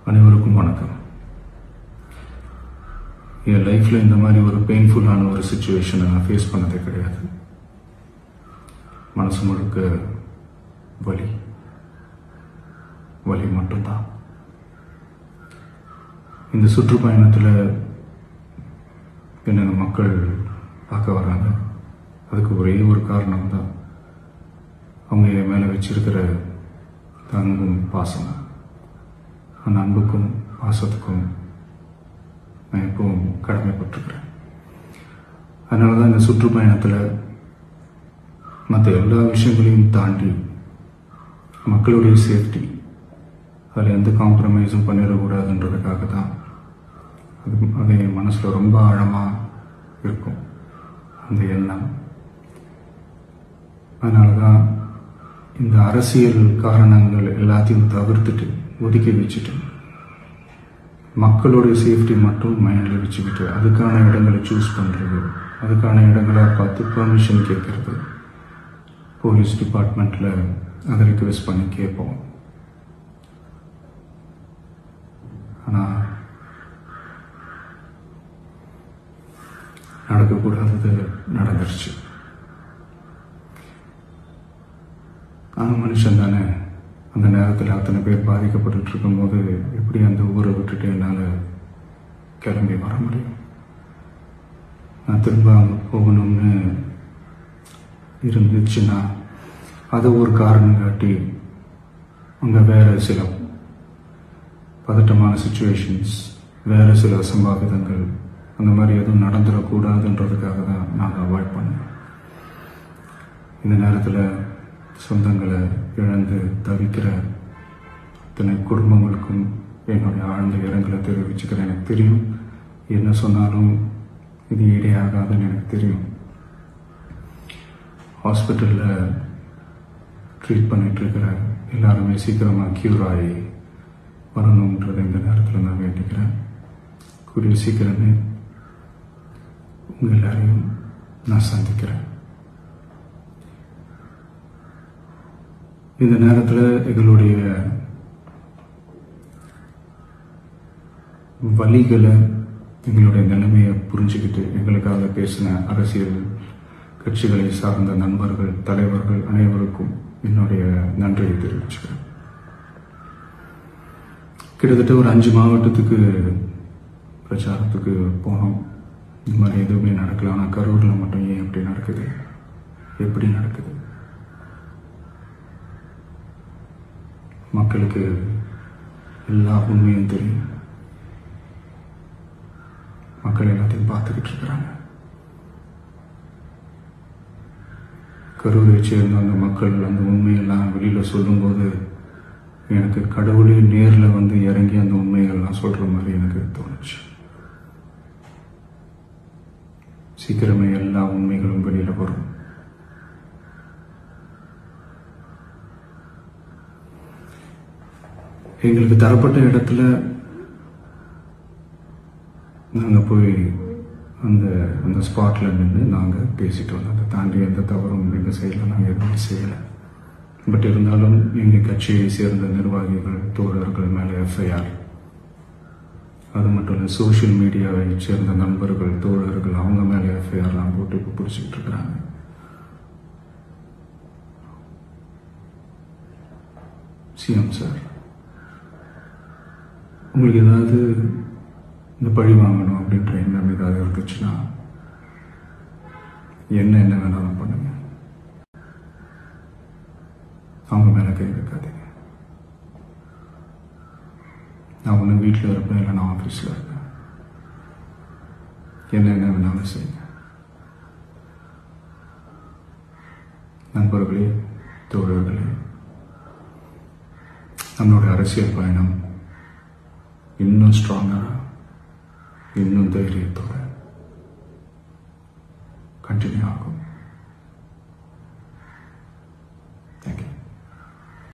அனைவருக்கும் வணக்கம். என் லைஃப்பில் இந்த மாதிரி ஒரு பெயின்ஃபுல்லான ஒரு சுச்சுவேஷனை நான் ஃபேஸ் பண்ணதே கிடையாது. மனசு முழுக்க வலி வலி மட்டும்தான். இந்த சுற்றுப்பயணத்தில் என்னென்ன மக்கள் பார்க்க வராங்க, அதுக்கு ஒரே ஒரு காரணம் தான், அவங்க என் மேலே வச்சிருக்கிற அன்பும் பாசம். அந்த அன்புக்கும் பாசத்துக்கும் நான் எப்பவும் கடமைப்பட்டிருக்கிறேன். அதனால தான் இந்த சுற்றுப்பயணத்தில் மற்ற எல்லா விஷயங்களையும் தாண்டி மக்களுடைய சேஃப்டி, அதில் எந்த காம்ப்ரமைஸும் பண்ணிடக்கூடாதுன்றதுக்காக தான் அது என் மனசில் ரொம்ப ஆழமாக இருக்கும் அந்த எண்ணம். அதனால தான் இந்த அரசியல் காரணங்கள் எல்லாத்தையும் தவிர்த்துட்டு ஒதுக்கி வச்சுட்டு மக்களுடைய சேஃப்டி மட்டும் மைண்டில் வச்சுக்கிட்டு அதுக்கான இடங்களை சூஸ் பண்ணுறது, அதுக்கான இடங்களை பார்த்து பெர்மிஷன் கேட்கறது, போலீஸ் டிபார்ட்மெண்ட்டில் அதை ரிக்வெஸ்ட் பண்ணி கேட்போம். ஆனால் நடக்கக்கூடாதது நடந்துருச்சு. ஆனால் மனுஷன் தானே, அந்த நேரத்தில் அத்தனை பேர் பாதிக்கப்பட்டு இருக்கும்போது எப்படி அந்த ஊரை விட்டுட்டு என்னால் கிளம்பி வர முடியும்? நான் திரும்ப அங்கே போகணும்னு இருந்துச்சுன்னா அதை ஒரு காரணம் காட்டி அங்கே வேறு சில பதட்டமான சுச்சுவேஷன்ஸ், வேறு சில அசம்பாவிதங்கள், அந்த மாதிரி எதுவும் நடந்துடக்கூடாதுன்றதுக்காக தான் நாங்கள் அவாய்ட் பண்ணோம். இந்த நேரத்தில் சொந்தங்களை இழந்து தவிக்கிற அத்தனை குடும்பங்களுக்கும் என்னுடைய ஆழ்ந்த இரங்கலை தெரிவிச்சுக்கிறேன். எனக்கு தெரியும், என்ன சொன்னாலும் இது ஈடையாகாதுன்னு எனக்கு தெரியும். ஹாஸ்பிட்டலில் ட்ரீட் பண்ணிகிட்ருக்கிற எல்லாருமே சீக்கிரமாக க்யூர் ஆகி வரணுன்றதை இந்த நேரத்தில் நான் வேண்டிக்கிறேன். கூடிய சீக்கிரமே உங்கள் எல்லாரையும் நான் சந்திக்கிறேன். இந்த நேரத்தில் எங்களுடைய வலிகளை, எங்களுடைய நிலைமையை புரிஞ்சுக்கிட்டு எங்களுக்காக பேசின அரசியல் கட்சிகளை சார்ந்த நண்பர்கள், தலைவர்கள் அனைவருக்கும் என்னுடைய நன்றியை தெரிவிச்சுக்கிறேன். கிட்டத்தட்ட ஒரு 5 மாவட்டத்துக்கு பிரச்சாரத்துக்கு போனோம். இந்த மாதிரி எதுவுமே நடக்கல. ஆனால் கரூரில் மட்டும் ஏன் எப்படி நடக்குது, எப்படி நடக்குது? மக்களுக்கு எல்லா உண்மையும் தெரியும். மக்கள் எல்லாத்தையும் பார்த்துக்கிட்டு இருக்கிறாங்க. கரூரை சேர்ந்த அந்த மக்கள் அந்த உண்மையெல்லாம் வெளியில் சொல்லும்போது எனக்கு கடவுளே நேரில் வந்து இறங்கி அந்த உண்மைகள்லாம் சொல்கிற மாதிரி எனக்கு தோணுச்சு. சீக்கிரமே எல்லா உண்மைகளும் வெளியில் வரும். எங்களுக்கு தரப்பட்ட இடத்துல நாங்கள் போய் அந்த ஸ்பாட்டில் நின்று நாங்கள் பேசிட்டு வந்தோம். அதை தாண்டி எந்த தவறும் எங்கள் சைடில் நாங்கள் எதுவுமே செய்யலை. பட் இருந்தாலும் எங்கள் கட்சியை சேர்ந்த நிர்வாகிகள், தோழர்கள் மேலே எஃப்ஐஆர், அது மட்டும் இல்லை சோஷியல் மீடியாவை சேர்ந்த நண்பர்கள், தோழர்கள், அவங்க மேலே எஃப்ஐஆர்லாம் போட்டு இப்போ பிடிச்சிக்கிட்டு இருக்கிறாங்க. சிஎம் சார், உங்களுக்கு ஏதாவது இந்த பழி வாங்கணும் அப்படின்ற எண்ணம் ஏதாவது இருந்துச்சுன்னா என்ன வேணாலும் பண்ணுங்க. அவங்க மேலே கை வைக்காதீங்க. நான் ஒன்று வீட்டில் இருப்பேன், இல்லை நான் ஆஃபீஸில் இருப்பேன். என்ன வேணாலும் செய்யுங்க. நண்பர்களே, தோழர்களே, நம்மளுடைய அரசியல் பயணம் இன்னும் ஸ்ட்ராங்கராக, இன்னும் தைரியத்தோட கண்டினியூ ஆகும்.